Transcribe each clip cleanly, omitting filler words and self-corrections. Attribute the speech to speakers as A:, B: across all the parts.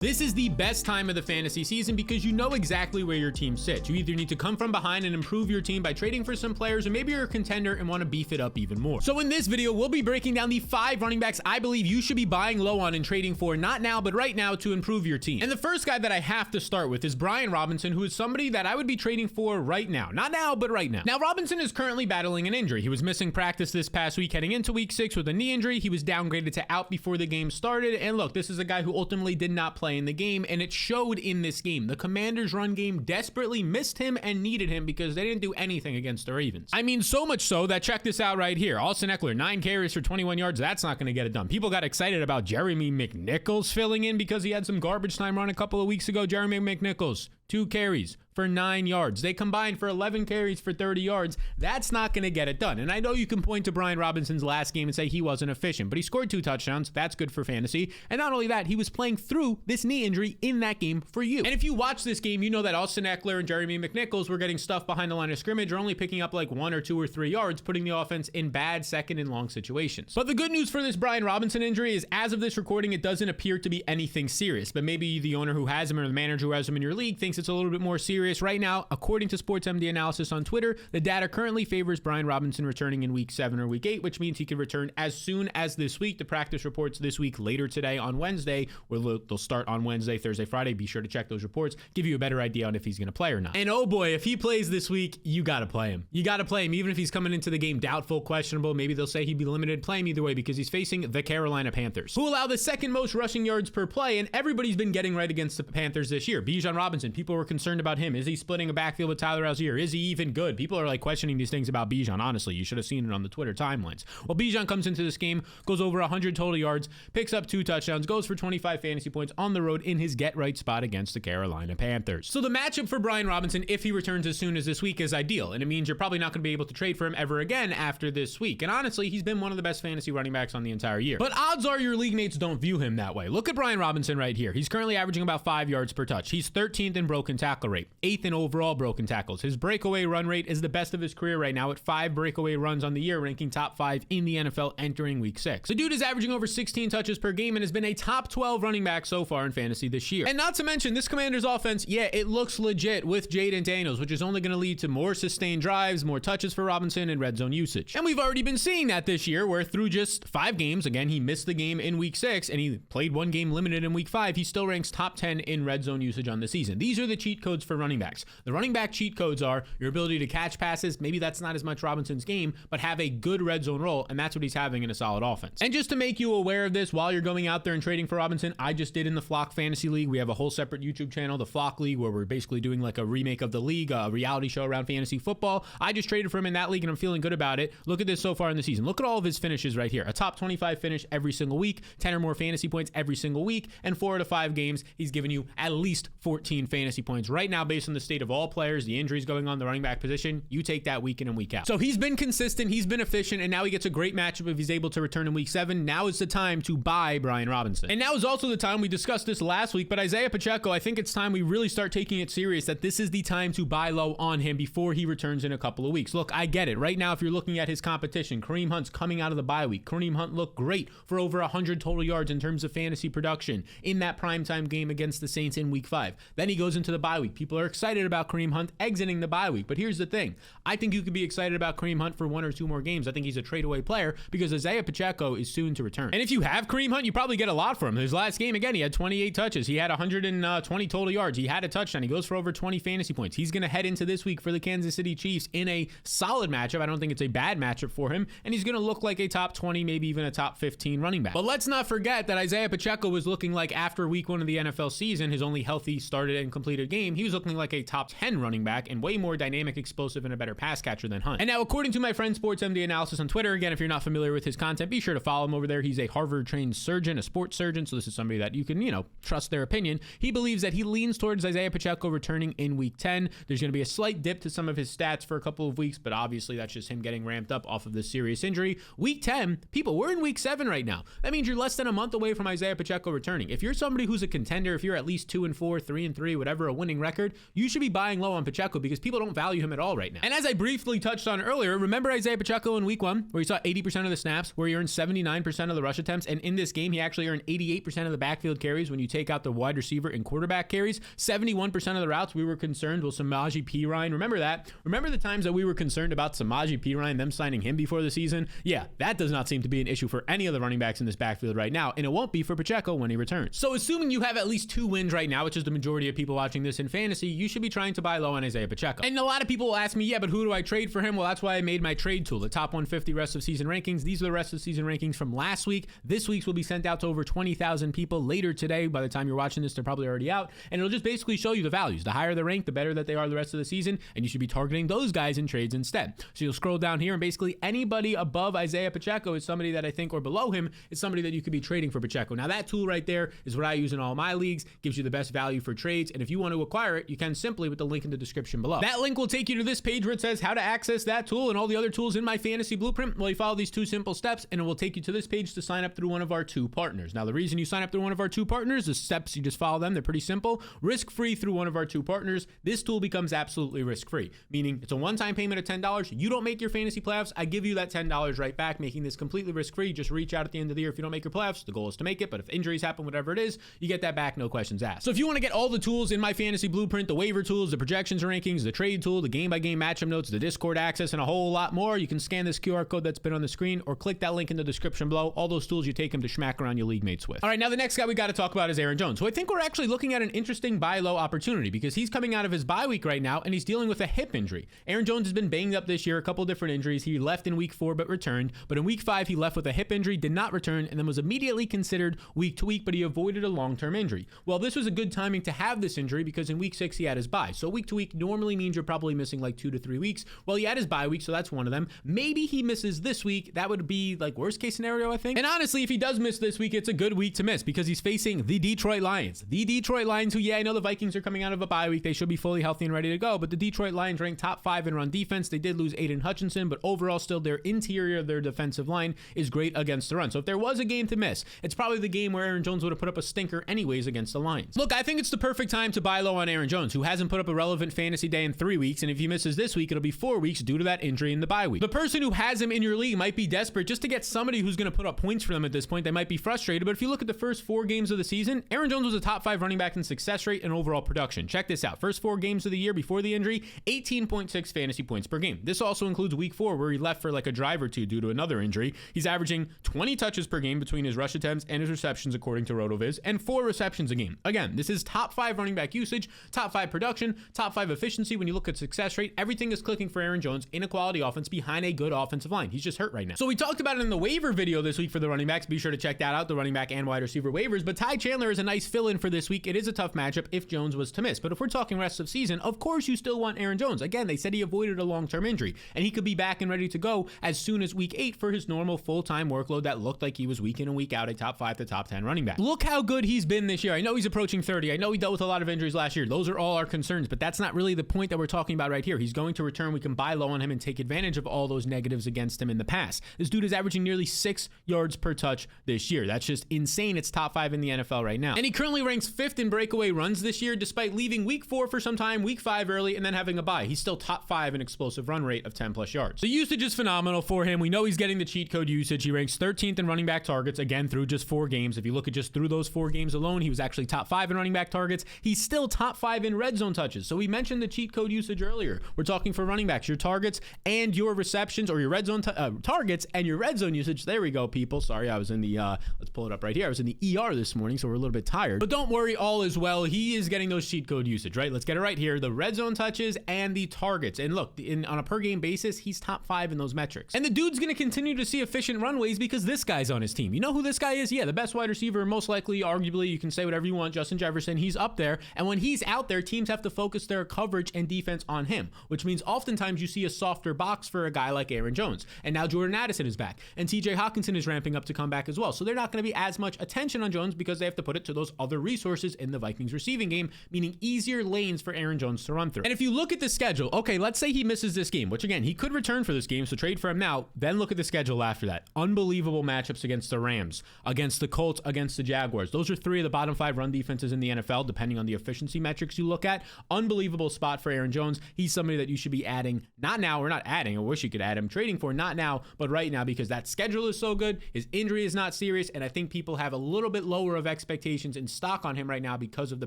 A: This is the best time of the fantasy season because you know exactly where your team sits. You either need to come from behind and improve your team by trading for some players, or maybe you're a contender and want to beef it up even more. So in this video, we'll be breaking down the 5 running backs I believe you should be buying low on and trading for, not now, but right now, to improve your team. And the first guy that I have to start with is Brian Robinson, who is somebody that I would be trading for right now. Not now, but right now. Now, Robinson is currently battling an injury. He was missing practice this past week heading into week 6 with a knee injury. He was downgraded to out before the game started. And look, this is a guy who ultimately did not play in the game, and it showed in this game. The Commanders' run game desperately missed him and needed him because they didn't do anything against the Ravens. I mean, so much so that, check this out right here. Austin Eckler, 9 carries for 21 yards. That's not going to get it done. People got excited about Jeremy McNichols filling in because he had some garbage time run a couple of weeks ago. Jeremy McNichols, 2 carries for 9 yards. They combined for 11 carries for 30 yards. That's not going to get it done. And I know you can point to Brian Robinson's last game and say he wasn't efficient, but he scored 2 touchdowns. That's good for fantasy. And not only that, he was playing through this knee injury in that game for you. And if you watch this game, you know that Austin Eckler and Jeremy McNichols were getting stuff behind the line of scrimmage, or only picking up like 1 or 2 or 3 yards, putting the offense in bad second and long situations. But the good news for this Brian Robinson injury is, as of this recording, it doesn't appear to be anything serious. But maybe the owner who has him or the manager who has him in your league thinks it's a little bit more serious. Right now, according to SportsMD Analysis on Twitter, the data currently favors Brian Robinson returning in week 7 or week 8, which means he could return as soon as this week. The practice reports this week later today on Wednesday, where they'll start on Wednesday, Thursday, Friday. Be sure to check those reports, give you a better idea on if he's going to play or not. And oh boy, if he plays this week, you got to play him. You got to play him, even if he's coming into the game doubtful, questionable. Maybe they'll say he'd be limited. Play him either way because he's facing the Carolina Panthers, who allow the second most rushing yards per play, and everybody's been getting right against the Panthers this year. Bijan Robinson, people were concerned about him. Is he splitting a backfield with Tyler Algier? Is he even good? People are like questioning these things about Bijan. Honestly, you should have seen it on the Twitter timelines. Well, Bijan comes into this game, goes over 100 total yards, picks up 2 touchdowns, goes for 25 fantasy points on the road in his get-right spot against the Carolina Panthers. So the matchup for Brian Robinson, if he returns as soon as this week, is ideal, and it means you're probably not going to be able to trade for him ever again after this week. And honestly, he's been one of the best fantasy running backs on the entire year. But odds are your league mates don't view him that way. Look at Brian Robinson right here. He's currently averaging about 5 yards per touch. He's 13th in broken tackle rate, 8th in overall broken tackles. His breakaway run rate is the best of his career right now at 5 breakaway runs on the year, ranking top 5 in the NFL entering week 6. The dude is averaging over 16 touches per game and has been a top 12 running back so far in fantasy this year. And not to mention, this Commanders offense, yeah, it looks legit with Jaden Daniels, which is only going to lead to more sustained drives, more touches for Robinson, and red zone usage. And we've already been seeing that this year, where through just 5 games, again, he missed the game in week 6 and he played 1 game limited in week 5, he still ranks top 10 in red zone usage on the season. These are the cheat codes for running backs. The running back cheat codes are your ability to catch passes. Maybe that's not as much Robinson's game, but have a good red zone role, and that's what he's having in a solid offense. And just to make you aware of this, while you're going out there and trading for Robinson, I just did in the Flock Fantasy League. We have a whole separate YouTube channel, the Flock League, where we're basically doing like a remake of the league, a reality show around fantasy football. I just traded for him in that league, and I'm feeling good about it. Look at this so far in the season. Look at all of his finishes right here. A top 25 finish every single week, 10 or more fantasy points every single week, and 4 out of 5 games, he's given you at least 14 fantasy points. Right now, based on the state of all players, the injuries going on the running back position, you take that week in and week out. So he's been consistent, he's been efficient, and now he gets a great matchup if he's able to return in week 7. Now is the time to buy Brian Robinson. And now is also the time, we discussed this last week, but Isaiah Pacheco, I think it's time we really start taking it serious that this is the time to buy low on him before he returns in a couple of weeks. Look, I get it. Right now, if you're looking at his competition, Kareem Hunt's coming out of the bye week. Kareem Hunt looked great for over 100 total yards in terms of fantasy production in that primetime game against the Saints in week 5. Then he goes into the bye week. People are excited about Kareem Hunt exiting the bye week, but here's the thing. I think you could be excited about Kareem Hunt for 1 or 2 more games. I think he's a trade-away player because Isaiah Pacheco is soon to return. And if you have Kareem Hunt, you probably get a lot for him. His last game, again, he had 28 touches. He had 120 total yards. He had a touchdown. He goes for over 20 fantasy points. He's going to head into this week for the Kansas City Chiefs in a solid matchup. I don't think it's a bad matchup for him. And he's going to look like a top 20, maybe even a top 15 running back. But let's not forget that Isaiah Pacheco was looking like, after week 1 of the NFL season, his only healthy started and completed game, he was looking like a top 10 running back and way more dynamic, explosive, and a better pass catcher than Hunt. And now, according to my friend SportsMD Analysis on Twitter, again, if you're not familiar with his content, be sure to follow him over there. He's a Harvard-trained surgeon, a sports surgeon, so this is somebody that you can, trust their opinion. He believes that he leans towards Isaiah Pacheco returning in week 10. There's going to be a slight dip to some of his stats for a couple of weeks, but obviously that's just him getting ramped up off of this serious injury. Week 10, people, we're in week 7 right now. That means you're less than a month away from Isaiah Pacheco returning. If you're somebody who's a contender, if you're at least 2-4, 3-3, whatever ever a winning record, you should be buying low on Pacheco because people don't value him at all right now. And as I briefly touched on earlier, remember Isaiah Pacheco in week 1 where he saw 80% of the snaps, where he earned 79% of the rush attempts, and in this game he actually earned 88% of the backfield carries when you take out the wide receiver and quarterback carries. 71% of the routes we were concerned with Samaje Perine. Remember that? Remember the times that we were concerned about Samaje Perine, them signing him before the season? Yeah, that does not seem to be an issue for any of the running backs in this backfield right now, and it won't be for Pacheco when he returns. So assuming you have at least 2 wins right now, which is the majority of people watching this in fantasy, you should be trying to buy low on Isaiah Pacheco. And a lot of people will ask me, yeah, but who do I trade for him? Well, that's why I made my trade tool, the top 150 rest of season rankings. These are the rest of season rankings from last week. This week's will be sent out to over 20,000 people later today. By the time you're watching this, they're probably already out, and it'll just basically show you the values. The higher the rank, the better that they are the rest of the season, and you should be targeting those guys in trades instead. So you'll scroll down here, and basically anybody above Isaiah Pacheco is somebody that I think, or below him, is somebody that you could be trading for Pacheco. Now that tool right there is what I use in all my leagues, gives you the best value for trades, and if you want to acquire it, you can simply with the link in the description below. That link will take you to this page where it says how to access that tool and all the other tools in my fantasy blueprint. Well, you follow these 2 simple steps, and it will take you to this page to sign up through one of our 2 partners. Now, the reason you sign up through one of our 2 partners, the steps, you just follow them. They're pretty simple. Risk-free through one of our 2 partners. This tool becomes absolutely risk-free, meaning it's a one-time payment of $10. You don't make your fantasy playoffs, I give you that $10 right back, making this completely risk-free. Just reach out at the end of the year if you don't make your playoffs. The goal is to make it, but if injuries happen, whatever it is, you get that back, no questions asked. So if you want to get all the tools in my fantasy blueprint, the waiver tools, the projections and rankings, the trade tool, the game-by-game matchup notes, the Discord access, and a whole lot more, you can scan this QR code that's been on the screen or click that link in the description below. All those tools, you take them to smack around your league mates with. All right, now the next guy we got to talk about is Aaron Jones, who I think we're actually looking at an interesting buy low opportunity because he's coming out of his bye week right now and he's dealing with a hip injury. Aaron Jones has been banged up this year, a couple different injuries. He left in week 4 but returned, but in week 5 he left with a hip injury, did not return, and then was immediately considered week to week, but he avoided a long-term injury. Well, this was a good timing to have this injury because in week 6 he had his bye. So week to week normally means you're probably missing like 2 to 3 weeks. Well, he had his bye week, so that's one of them. Maybe he misses this week. That would be like worst case scenario, I think. And honestly, if he does miss this week, it's a good week to miss because he's facing the Detroit Lions. The Detroit Lions, who, yeah, I know the Vikings are coming out of a bye week. They should be fully healthy and ready to go, but the Detroit Lions ranked top 5 in run defense. They did lose Aiden Hutchinson, but overall still their interior of their defensive line is great against the run. So if there was a game to miss, it's probably the game where Aaron Jones would have put up a stinker anyways against the Lions. Look, I think it's the perfect time to buy low on Aaron Jones, who hasn't put up a relevant fantasy day in 3 weeks, and if he misses this week, it'll be 4 weeks due to that injury in the bye week. The person who has him in your league might be desperate just to get somebody who's going to put up points for them at this point. They might be frustrated, but if you look at the first 4 games of the season, Aaron Jones was a top 5 running back in success rate and overall production. Check this out. First 4 games of the year before the injury, 18.6 fantasy points per game. This also includes week 4 where he left for like a drive or 2 due to another injury. He's averaging 20 touches per game between his rush attempts and his receptions according to RotoViz, and 4 receptions a game. Again, this is top 5 running back usage, top 5 production, top 5 efficiency. When you look at success rate, everything is clicking for Aaron Jones in a quality offense behind a good offensive line. He's just hurt right now. So we talked about it in the waiver video this week for the running backs. Be sure to check that out, the running back and wide receiver waivers. But Ty Chandler is a nice fill-in for this week. It is a tough matchup if Jones was to miss. But if we're talking rest of season, of course you still want Aaron Jones. Again, they said he avoided a long-term injury, and he could be back and ready to go as soon as week 8 for his normal full-time workload that looked like he was week in and week out a top 5 to top 10 running back. Look how good he's been this year. I know he's approaching 30. I know he dealt with a lot of injuries last year. Those are all our concerns, but that's not really the point that we're talking about right here. He's going to return. We can buy low on him and take advantage of all those negatives against him in the past. This dude is averaging nearly 6 yards per touch this year. That's just insane. It's top 5 in the NFL right now. And he currently ranks 5th in breakaway runs this year, despite leaving week 4 for some time, week 5 early, and then having a bye. He's still top 5 in explosive run rate of 10 plus yards. The usage is phenomenal for him. We know he's getting the cheat code usage. He ranks 13th in running back targets, again, through just 4 games. If you look at just through those 4 games alone, he was actually top 5 in running back targets. He's still top 5 in red zone touches. So we mentioned the cheat code usage earlier. We're talking for running backs, your targets and your receptions, or your red zone targets and your red zone usage. There we go, people. Sorry, I was in the, let's pull it up right here. I was in the ER this morning, so we're a little bit tired. But don't worry, all is well. He is getting those cheat code usage, right? Let's get it right here. The red zone touches and the targets. And look, on a per game basis, he's top 5 in those metrics. And the dude's going to continue to see efficient runways because this guy's on his team. You know who this guy is? Yeah, the best wide receiver, most likely, arguably, you can say whatever you want, Justin Jefferson. He's up there. And when he's out there, teams have to focus their coverage and defense on him, which means oftentimes you see a softer box for a guy like Aaron Jones. And now Jordan Addison is back. And TJ Hawkinson is ramping up to come back as well. So they're not going to be as much attention on Jones because they have to put it to those other resources in the Vikings receiving game, meaning easier lanes for Aaron Jones to run through. And if you look at the schedule, okay, let's say he misses this game, which again, he could return for this game, so trade for him now. Then look at the schedule after that. Unbelievable matchups against the Rams, against the Colts, against the Jaguars. Those are 3 of the bottom 5 run defenses in the NFL, depending on the efficiency metrics you look at. Unbelievable spot for Aaron Jones. He's somebody that you should be adding, not now, or not adding, I wish you could add him, trading for, not now, but right now, because that schedule is so good, his injury is not serious, and I think people have a little bit lower of expectations in stock on him right now because of the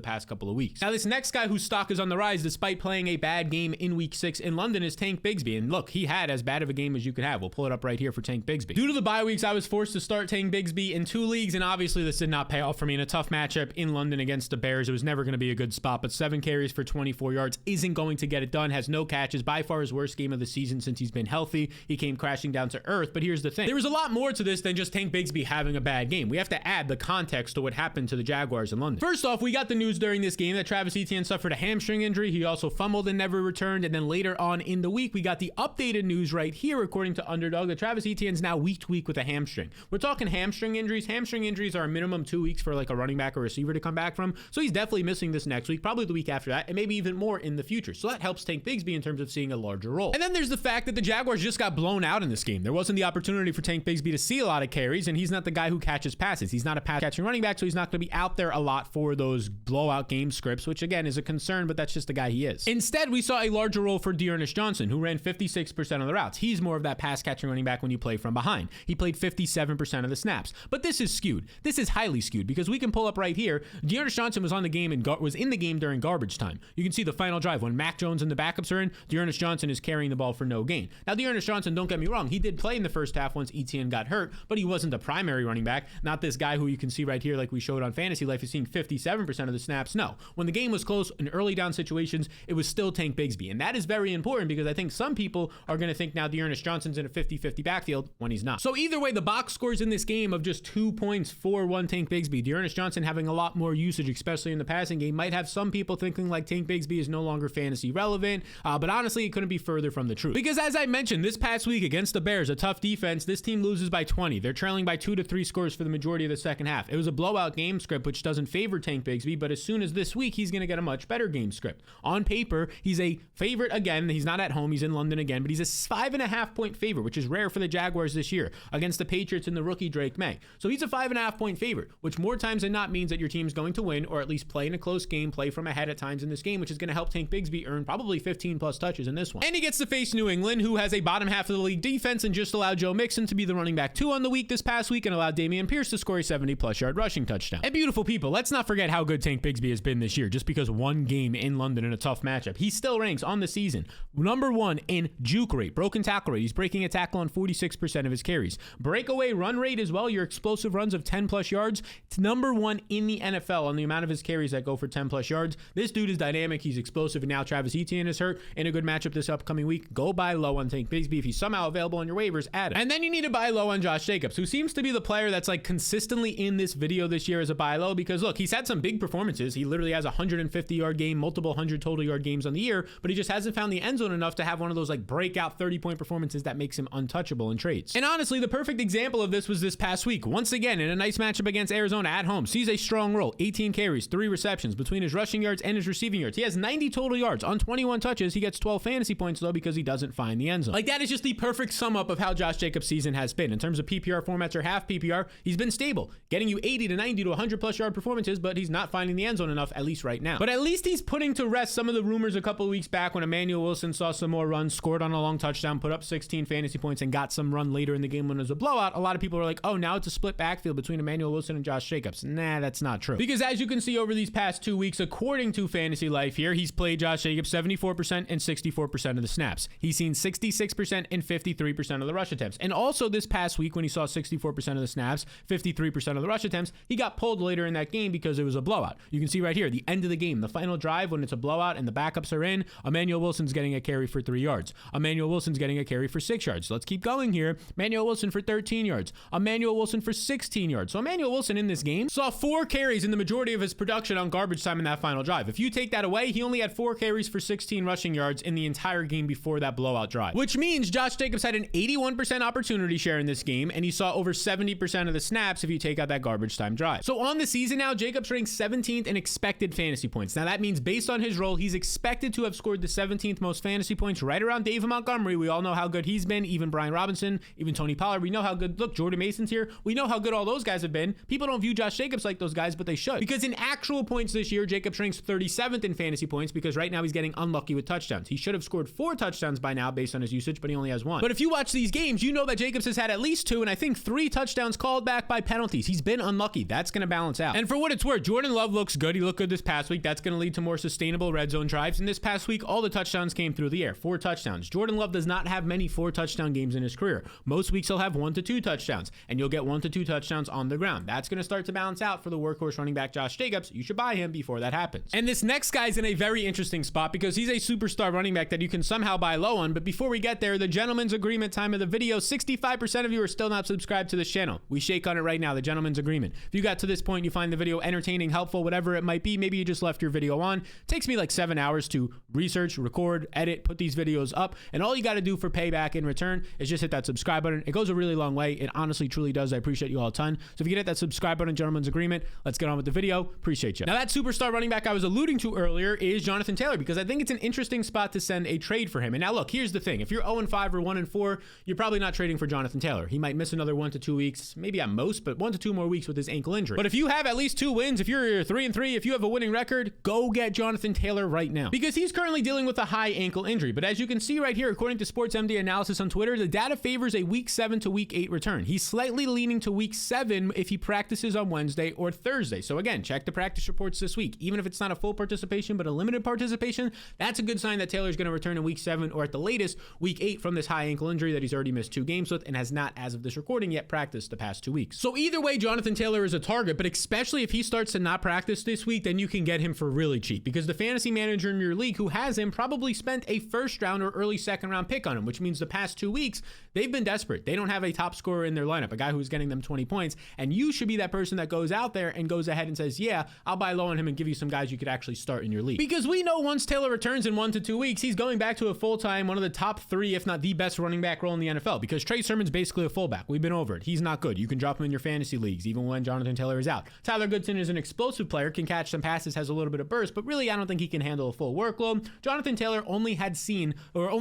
A: past couple of weeks. Now, this next guy whose stock is on the rise despite playing a bad game in week 6 in London is Tank Bigsby, and look, he had as bad of a game as you could have. We'll pull it up right here for Tank Bigsby. Due to the bye weeks, I was forced to start Tank Bigsby in 2 leagues, and obviously this did not pay off for me in a tough matchup in London against the Bears. It was never going to be a good spot, but 7 carries for 24 yards isn't going to get it done. Has no catches, by far his worst game of the season since he's been healthy. He came crashing down to earth, but here's the thing. There was a lot more to this than just Tank Bigsby having a bad game. We have to add the context to what happened to the Jaguars in London. First off, we got the news during this game that Travis Etienne suffered a hamstring injury. He also fumbled and never returned, and then later on in the week, we got the updated news right here, according to Underdog, that Travis Etienne's now week to week with a hamstring. We're talking hamstring injuries. Hamstring injuries are a minimum 2 weeks for like a running back or receiver to come back from, so he's definitely missing this next week, probably the week after that, and maybe even more in the future. So that helps Tank Bigsby in terms of seeing a larger role. And then there's the fact that the Jaguars just got blown out in this game. There wasn't the opportunity for Tank Bigsby to see a lot of carries, and he's not the guy who catches passes. He's not a pass catching running back, so he's not going to be out there a lot for those blowout game scripts, which again is a concern, but that's just the guy he is. Instead, we saw a larger role for D'Ernest Johnson, who ran 56% of the routes. He's more of that pass catching running back when you play from behind. He played 57% of the snaps, but this is skewed. This is highly skewed because we can pull up right here. D'Ernest Johnson was on the game and was in the game during garbage time. You can see the final drive when Mac Jones and the backups are in. D'Ernest Johnson is carrying the ball for no gain. Now, D'Ernest Johnson, don't get me wrong, he did play in the first half once Etienne got hurt, but he wasn't the primary running back. Not this guy who you can see right here, like we showed on Fantasy Life, is seeing 57% of the snaps. No, when the game was close in early down situations, it was still Tank Bigsby, and that is very important because I think some people are going to think now D'Ernest Johnson's in a 50-50 backfield when he's not. So either way, the box scores in this game of just 2 points for one Tank Bigsby. D'Ernest Johnson having a lot more usage, especially in the passing game, might have some people thinking like Tank Bigsby is no longer fantasy relevant, but honestly, it couldn't be further from the truth. Because as I mentioned, this past week against the Bears, a tough defense, this team loses by 20. They're trailing by 2 to 3 scores for the majority of the second half. It was a blowout game script, which doesn't favor Tank Bigsby, but as soon as this week, he's going to get a much better game script. On paper, he's a favorite again. He's not at home. He's in London again, but he's a 5.5 point favorite, which is rare for the Jaguars this year against the Patriots and the rookie Drake May. So he's a 5.5 point favorite, which more times than not means that your team's going to win, or at least play in a close game, play from ahead at times in this game, which is going to help Tank Bigsby earn probably 15 plus touches in this one. And he gets to face New England, who has a bottom half of the league defense and just allowed Joe Mixon to be the running back 2 on the week this past week and allowed Dameon Pierce to score a 70 plus yard rushing touchdown. And beautiful people, let's not forget how good Tank Bigsby has been this year just because one game in London in a tough matchup. He still ranks on the season number 1 in juke rate, broken tackle rate. He's breaking a tackle on 46% of his carries. Breakaway run rate as well, your explosive runs of 10 plus yards. It's number 1 in the NFL on the amount of his carries that go for 10 plus yards. This dude is dynamic. He's explosive, and now Travis Etienne is hurt in a good matchup this upcoming week. Go buy low on Tank Bigsby. If he's somehow available on your waivers, add him. And then you need to buy low on Josh Jacobs, who seems to be the player that's like consistently in this video this year as a buy low, because look, he's had some big performances. He literally has a 150 yard game, multiple 100 total yard games on the year, but he just hasn't found the end zone enough to have one of those like breakout 30 point performances that makes him untouchable in trades. And honestly, the perfect example of this was this past week. Once again, in a nice matchup against Arizona at home, sees a strong role, 18 carries, 3 receptions between his rushing yards and his receiving yards. He has 90 total yards on 21 touches. He gets 12 fantasy points though because he doesn't find the end zone. Like, that is just the perfect sum up of how Josh Jacobs' season has been. In terms of PPR formats or half PPR, he's been stable, getting you 80 to 90 to 100 plus yard performances, but he's not finding the end zone enough, at least right now. But at least he's putting to rest some of the rumors a couple of weeks back when Emmanuel Wilson saw some more runs, scored on a long touchdown, put up 16 fantasy points, and got some run later in the game when it was a blowout. A lot of people are like, oh, now it's a split backfield between Emmanuel Wilson and Josh Jacobs. Nah, that's not true. Because as you can see over these past 2 weeks, according to Fantasy Life here, he's played Josh Jacobs 74% and 64% of the snaps. He's seen 66% and 53% of the rush attempts. And also this past week when he saw 64% of the snaps, 53% of the rush attempts, he got pulled later in that game because it was a blowout. You can see right here, the end of the game, the final drive when it's a blowout and the backups are in, Emmanuel Wilson's getting a carry for 3 yards. Emmanuel Wilson's getting a carry for 6 yards. Let's keep going here. Emmanuel Wilson for 13 yards. Emmanuel Wilson for 16 yards. So Emmanuel Wilson in this game saw 4 carries in the majority of his production on garbage time in that final drive. If you take that away, he only had 4 carries for 16 rushing yards in the entire game before that blowout drive, which means Josh Jacobs had an 81% opportunity share in this game, and he saw over 70% of the snaps if you take out that garbage time drive. So on the season now, Jacobs ranks 17th in expected fantasy points. Now that means based on his role, he's expected to have scored the 17th most fantasy points, right around David Montgomery. We all know how good he's been, even Brian Robinson, even Tony Pollard. We know how good, look, Jordan Mason's here. We know how good all those guys have been. People don't view Josh Jacobs like those guys, but they should. Because in actual points this year, year, Jacobs ranks 37th in fantasy points because right now he's getting unlucky with touchdowns. He should have scored 4 touchdowns by now based on his usage, but he only has 1. But if you watch these games, you know that Jacobs has had at least 2 and I think 3 touchdowns called back by penalties. He's been unlucky. That's going to balance out. And for what it's worth, Jordan Love looks good. He looked good this past week. That's going to lead to more sustainable red zone drives. And this past week, all the touchdowns came through the air. 4 touchdowns. Jordan Love does not have many 4-touchdown games in his career. Most weeks he'll have 1 to 2 touchdowns, and you'll get 1 to 2 touchdowns on the ground. That's going to start to balance out for the workhorse running back Josh Jacobs. You should buy him before that happens. And this next guy's in a very interesting spot because he's a superstar running back that you can somehow buy low on. But before we get there, the gentleman's agreement time of the video. 65% of you are still not subscribed to this channel. We shake on it right now, the gentleman's agreement. If you got to this point, you find the video entertaining, helpful, whatever it might be, maybe you just left your video on. It takes me like 7 hours to research, record, edit, put these videos up. And all you got to do for payback in return is just hit that subscribe button. It goes a really long way. It honestly, truly does. I appreciate you all a ton. So if you can hit that subscribe button, gentleman's agreement, let's get on with the video. Appreciate you. Now that superstar running back I was alluding to earlier is Jonathan Taylor because I think it's an interesting spot to send a trade for him. And now look, here's the thing. If you're 0-5 or 1-4, you're probably not trading for Jonathan Taylor. He might miss another 1 to 2 weeks, maybe at most, but 1 to 2 more weeks with his ankle injury. But if you have at least 2 wins, if you're 3-3, if you have a winning record, go get Jonathan Taylor right now because he's currently dealing with a high ankle injury. But as you can see right here, according to SportsMD analysis on Twitter, the data favors a week 7 to week 8 return. He's slightly leaning to week 7 if he practices on Wednesday or Thursday. So again, check the practice reports this week. Even if it's not a full participation, but a limited participation, that's a good sign that Taylor's going to return in week 7 or at the latest week 8 from this high ankle injury that he's already missed 2 games with and has not, as of this recording, yet practiced the past 2 weeks. So either way, Jonathan Taylor is a target, but especially if he starts to not practice this week, then you can get him for really cheap because the fantasy manager in your league who has him probably spent a first round or early second round pick on him, which means the past 2 weeks, they've been desperate. They don't have a top scorer in their lineup, a guy who's getting them 20 points. And you should be that person that goes out there and goes ahead and says, yeah, I'll buy low on him and give you some guys you could actually start in your league. Because we know once Taylor returns in 1 to 2 weeks, he's going back to a full-time, one of the top 3, if not the best running back role in the NFL because Trey Sermon's basically a fullback. We've been over it. He's not good. You can drop him in your fantasy leagues even when Jonathan Taylor is out. Tyler Goodson is an explosive player, can catch some passes, has a little bit of burst, but really I don't think he can handle a full workload. Jonathan Taylor only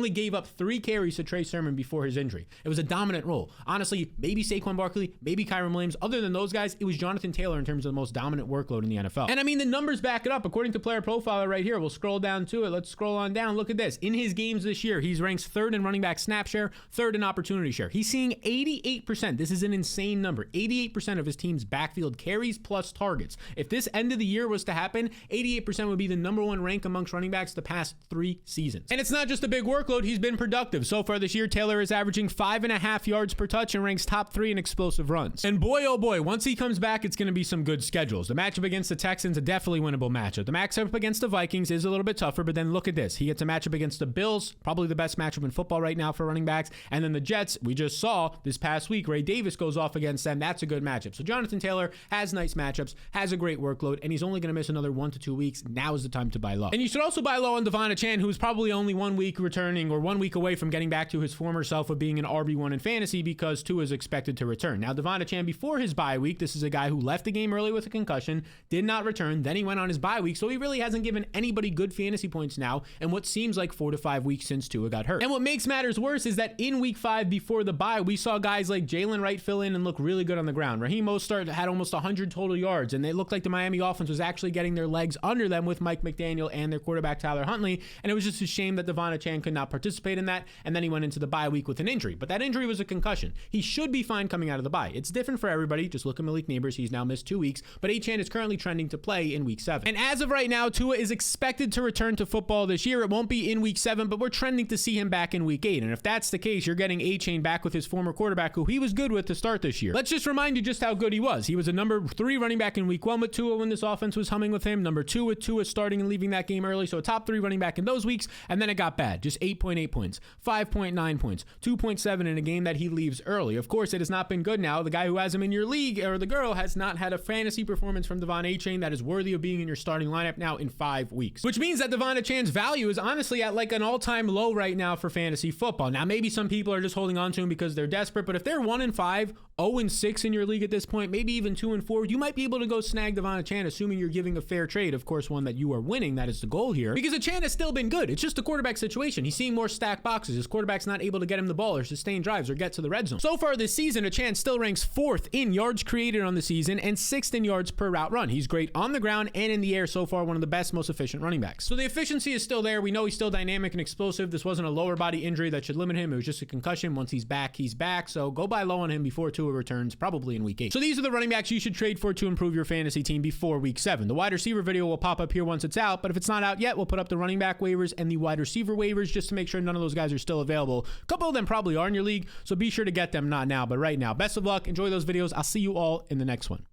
A: gave up 3 carries to Trey Sermon before his injury. It was a dominant role. Honestly, maybe Saquon Barkley, maybe Kyren Williams. Other than those guys, it was Jonathan Taylor in terms of the most dominant workload in the NFL. And I mean, the numbers back it up. According to Player Profiler right here, we'll scroll down to it. Let's scroll on down. Look at this. In his games this year, he's ranked 3rd in running back snap share, 3rd in opportunity share. He's seeing 88%. This is an insane number. 88% of his team's backfield carries plus targets. If this end of the year was to happen, 88% would be the #1 rank amongst running backs the past 3 seasons. And it's not just a big workload. He's been productive. So far this year, Taylor is averaging 5.5 yards per touch and ranks top 3 in explosive runs. And boy, oh boy, once he comes back, it's going to be some good schedules. The matchup against the Texans, a definitely winnable matchup. The matchup against the Vikings is a little bit tougher, but then look at this. He gets a matchup against the Bills, probably the best matchup in football right now for running backs. And then the Jets, we just saw this past week, Ray Davis goes off against them. That's a good matchup. So Jonathan Taylor has nice matchups, has a great workload, and he's only going to miss another 1 to 2 weeks. Now is the time to buy low. And you should also buy low on Achane, who's probably only 1 week returning or 1 week away from getting back to his former self of being an RB1 in fantasy because Tua is expected to return. Now, Achane, before his bye week, this is a guy who left the game early with a concussion, did not return, then he went on his bye week, so he really hasn't given anybody good fantasy points now in what seems like 4 to 5 weeks since Tua got hurt. And what makes matters worse is that in week 5 before the bye, we saw guys like Jalen Wright fill in and look really good on the ground. Raheem Mostert had almost 100 total yards, and they looked like the Miami offense was actually getting their legs under them with Mike McDaniel and their quarterback Tyler Huntley, and it was just a shame that Achane could not participate in that, and then he went into the bye week with an injury. But that injury was a concussion. He should be fine coming out of the bye. It's different for everybody. Just look at Malik Neighbors. He's now missed 2 weeks, but Achane is currently trending to play in week 7. And as of right now, Tua is expected to return to football this year. It won't be in week 7, but we're trending to see him back in week 8. And if that's the case, you're getting Achane back with his former quarterback, who he was good with to start this year. Let's just remind you just how good he was. He was a number 3 running back in week 1 with Tua when this offense was humming with him. Number 2 with Tua starting and leaving that game early. So a top 3 running back in those weeks. And then it got bad. Just 8.8 points, 5.9 points, 2.7 in a game that he leaves early. Of course, it has not been good now. The guy who has him in your league, or the girl, has not had a fantasy performance from Achane that is worthy of being in your starting lineup now in 5 weeks. Which means that Achane's value is honestly at like an all-time low right now for fantasy football. Now, maybe some people are just holding on to him because they're desperate, but if they're 1-5, 0-6 in your league at this point, maybe even 2-4, you might be able to go snag Achane, assuming you're giving a fair trade, of course, one that you are winning. That is the goal here. Because Achane has still been good. It's just the quarterback situation. He's seeing more stacked boxes. His quarterback's not able to get him the ball or sustain drives or get to the red zone. So far this season, Achane still ranks 4th in yards created on the season and 6th in yards per route run. He's great on the ground ground and in the air so far, one of the best, most efficient running backs. So the efficiency is still there. We know he's still dynamic and explosive. This wasn't a lower body injury that should limit him. It was just a concussion. Once he's back, he's back. So go buy low on him before Tua returns, probably in week 8. So these are the running backs you should trade for to improve your fantasy team before week 7. The wide receiver video will pop up here once it's out, but if it's not out yet, we'll put up the running back waivers and the wide receiver waivers just to make sure none of those guys are still available. A couple of them probably are in your league, so be sure to get them, not now, but right now. Best of luck. Enjoy those videos. I'll see you all in the next one.